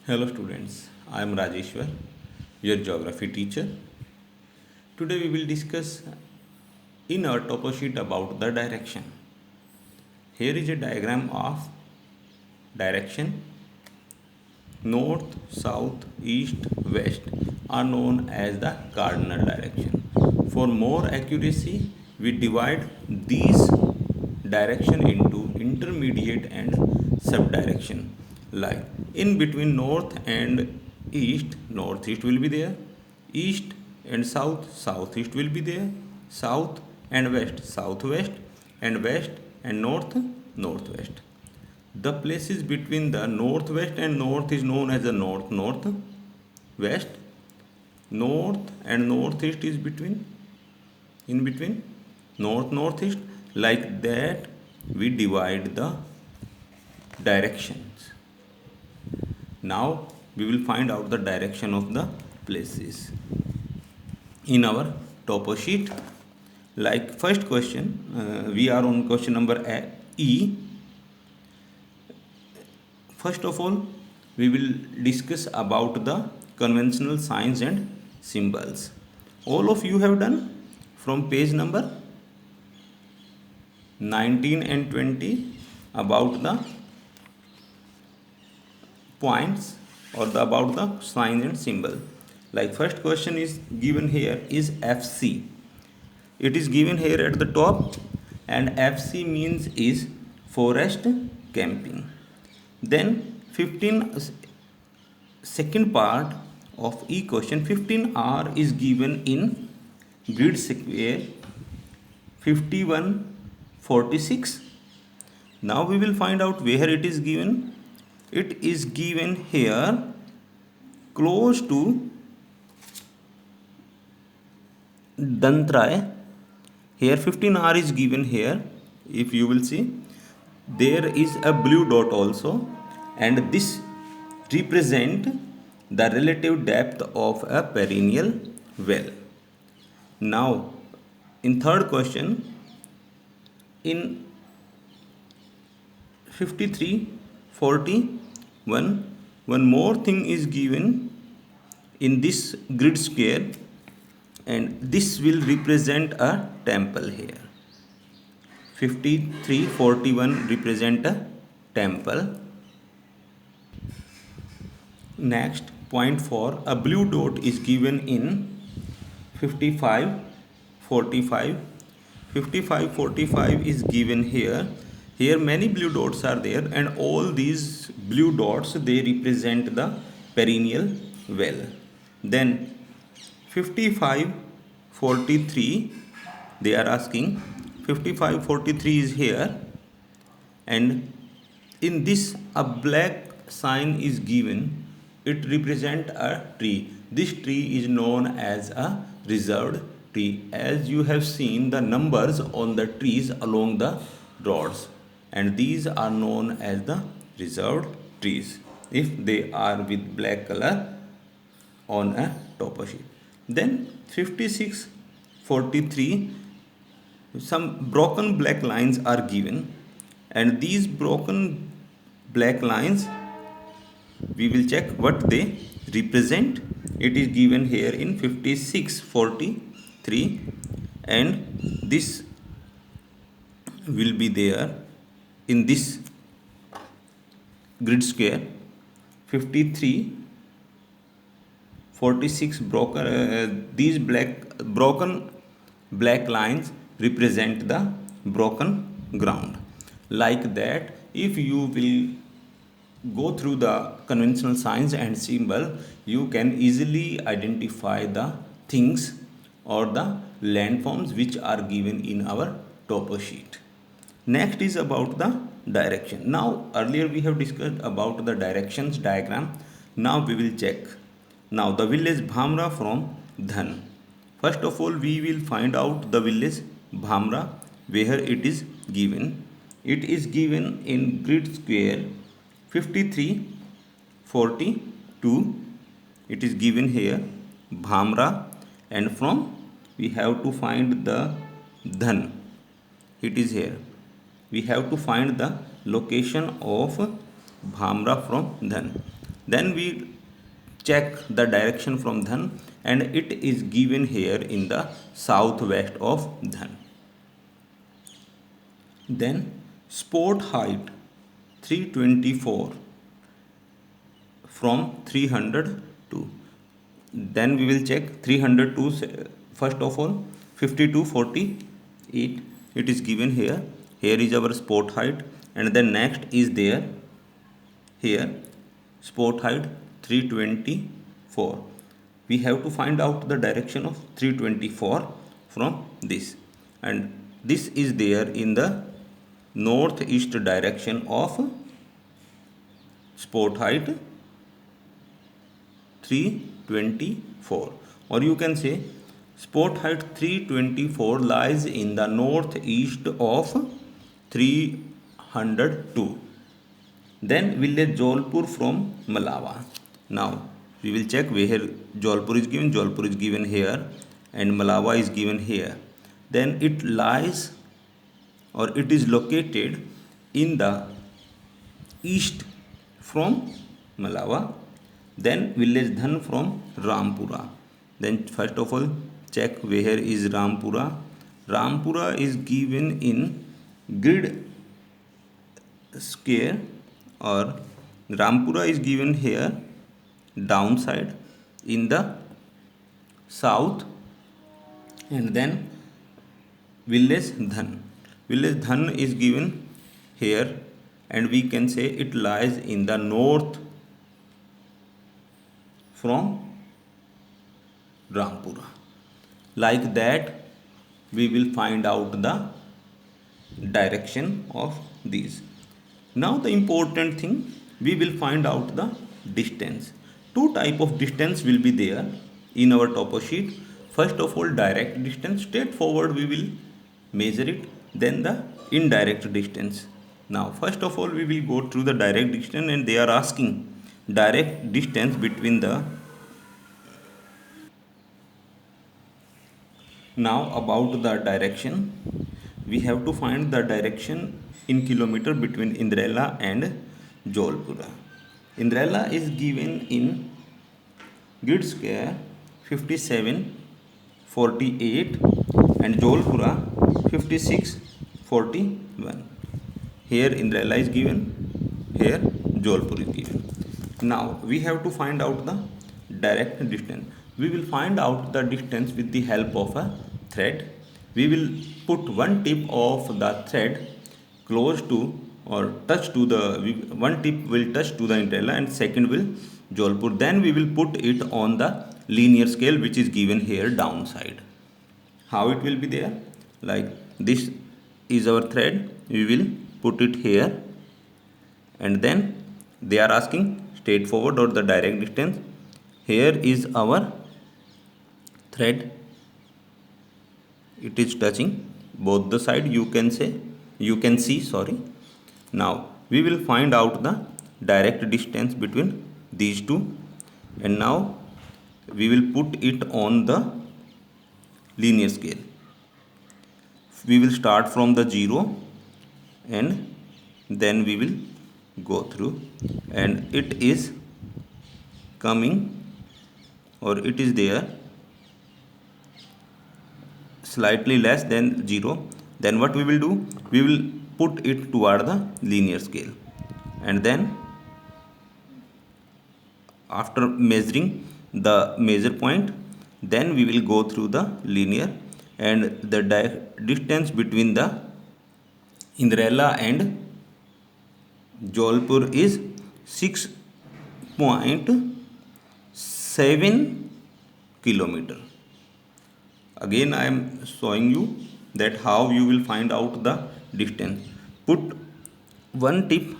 Hello students, I am Rajeshwar, your geography teacher. Today we will discuss in our topo sheet about the direction. Here is a diagram of direction. North, south, east, west are known as the cardinal direction. For more accuracy, we divide these direction into intermediate and subdirection. Like in between north and east, northeast will be there. East and south, southeast will be there. South and west, southwest, and west and north, northwest. The places between the northwest and north is known as the north, north, west. North and northeast is in between, north, northeast. Like that, we divide the directions. Now, we will find out the direction of the places in our topo sheet. Like first question, we are on question number E. First of all, we will discuss about the conventional signs and symbols. All of you have done from page number 19 and 20 about the points or about the sign and symbol. Like first question is given here is FC. It is given here at the top, and FC means is forest camping. Then 15 second part of E question 15R is given in grid square 5146. Now we will find out where it is given. It is given here close to Dantray. Here 15R is given here. If you will see, there is a blue dot also, and this represent the relative depth of a perennial well. Now in third question, in 5341, one more thing is given in this grid square, and this will represent a temple here. 5341 represent a temple. Next, point 4, a blue dot is given in 5545. 5545 is given here. Here many blue dots are there, and all these blue dots they represent the perennial well. Then 5543, they are asking 5543 is here, and in this a black sign is given. It represents a tree. This tree is known as a reserved tree, as you have seen the numbers on the trees along the roads, and these are known as the reserved trees if they are with black color on a topo sheet. Then 5643, some broken black lines are given, and these broken black lines we will check what they represent. It is given here in 5643, and this will be there in this grid square 5346 broken. These broken black lines represent the broken ground. Like that, if you will go through the conventional signs and symbol, you can easily identify the things or the landforms which are given in our topo sheet. Next is about the direction. Now earlier we have discussed about the directions diagram. Now we will check. Now the village Bhamra from Dhan. First of all, we will find out the village Bhamra, where it is given. It is given in grid square 5342. It is given here Bhamra, and from we have to find the Dhan. It is here. We have to find the location of Bhamra from Dhan. Then we check the direction from Dhan, and it is given here in the southwest of Dhan. Then sport height 324 from 300 to, then we will check 300 to, first of all 5248, it is given here. Here is our sport height, and then next is there here sport height 324. We have to find out the direction of 324 from this, and this is there in the northeast direction of sport height 324, or you can say sport height 324 lies in the northeast of 302. Then village Jolpur from Malawa. Now we will check where Jolpur is given. Jolpur is given here and Malawa is given here. Then it lies, or it is located in the east from Malawa. Then village Dhan from Rampura. Then first of all check where is Rampura. Rampura is given in grid square, or Rampura is given here downside in the south, and then village Dhan. Village Dhan is given here, and we can say it lies in the north from Rampura. Like that, we will find out the direction of these. Now the important thing, we will find out the distance. Two type of distance will be there in our topo sheet. First of all, direct distance, straightforward we will measure it. Then the indirect distance. Now first of all, we will go through the direct distance, and they are asking direct distance between the. Now about the direction, we have to find the direction in kilometer between Indrela and Jolpura. Indrela is given in grid square 5748 and Jolpura 5641. Here Indrela is given, here Jolpur is given. Now we have to find out the direct distance. We will find out the distance with the help of a thread. We will put one tip of the thread close to or touch to the, one tip will touch to the Indrela and second will Jolpur. Then we will put it on the linear scale which is given here downside. How it will be there? Like this is our thread. We will put it here, and then they are asking straightforward or the direct distance. Here is our thread. It is touching both the side, you can say, you can see, sorry. Now we will find out the direct distance between these two, and now we will put it on the linear scale. We will start from the 0 and then we will go through, and it is coming, or it is there slightly less than 0. Then what we will do? We will put it toward the linear scale, and then after measuring the measure point, then we will go through the linear, and the distance between the Indrela and Jolpur is 6.7 kilometer. Again I am showing you that how you will find out the distance. Put one tip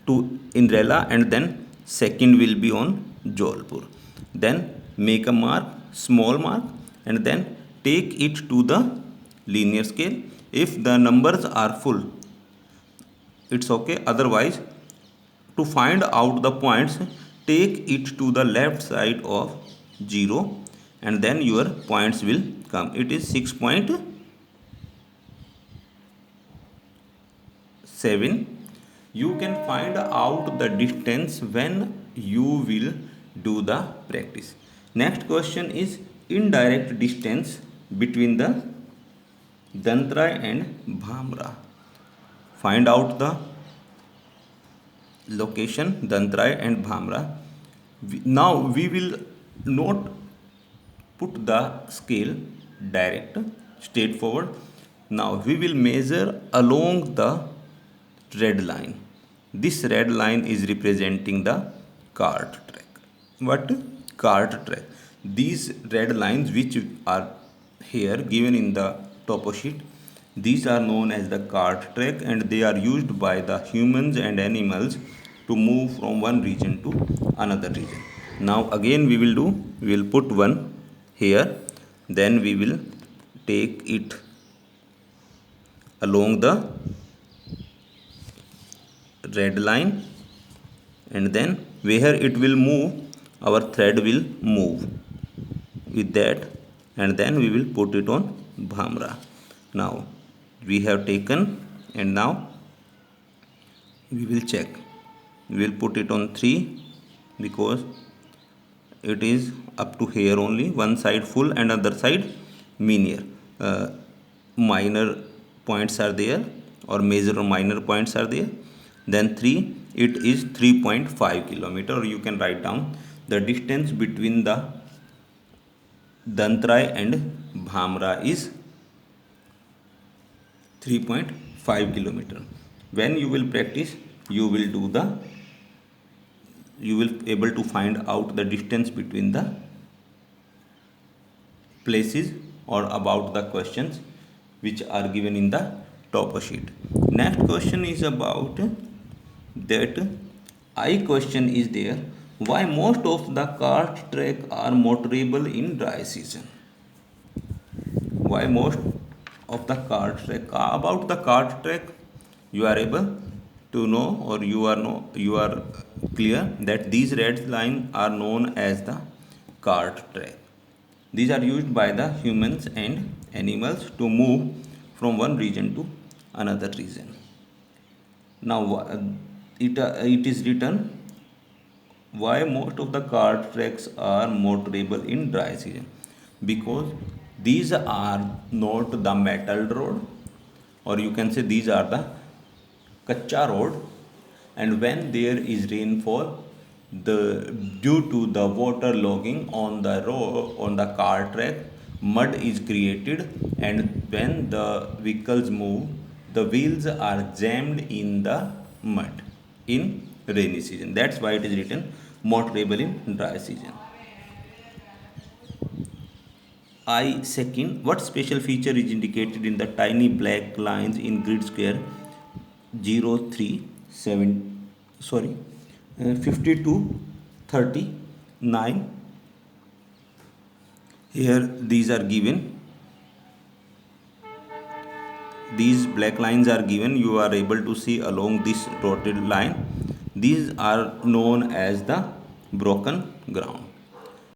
to Indrela and then second will be on Jolpur. Then make a mark, small mark, and then take it to the linear scale. If the numbers are full, it's okay. Otherwise, to find out the points, take it to the left side of 0 and then your points will come. It is 6.7. you can find out the distance when you will do the practice. Next question is indirect distance between the Dantrai and Bhamra. Find out the location Dantrai and Bhamra. Now we will not put the scale direct straightforward. Now we will measure along the red line. This red line is representing the cart track. What? Cart track. These red lines which are here given in the topo sheet, these are known as the cart track, and they are used by the humans and animals to move from one region to another region. Now again we will put one here, then we will take it along the red line, and then where it will move, our thread will move with that, and then we will put it on Bhamra. Now we have taken, and now we will check. We will put it on 3 because it is up to here only, one side full and other side minier. Minor points are there, or major or minor points are there. Then 3, it is 3.5 kilometer, or you can write down the distance between the Dantrai and Bhamra is 3.5 kilometer. When you will practice, you will able to find out the distance between the places or about the questions which are given in the topo sheet. Next question is about that I question is there. Why most of the cart track are motorable in dry season? Why most of the cart track? About the cart track, you are able to know, or you are clear that these red lines are known as the cart track. These are used by the humans and animals to move from one region to another region. Now it is written, why most of the cart tracks are motorable in dry season? Because these are not the metal road, or you can say these are the kacha road, and when there is rainfall, due to the water logging on the road, on the car track, mud is created, and when the vehicles move, the wheels are jammed in the mud in rainy season. That's why it is written motorable in dry season. I second, what special feature is indicated in the tiny black lines in grid square 037 52 39? Here these are given, these black lines are given, you are able to see along this dotted line. These are known as the broken ground.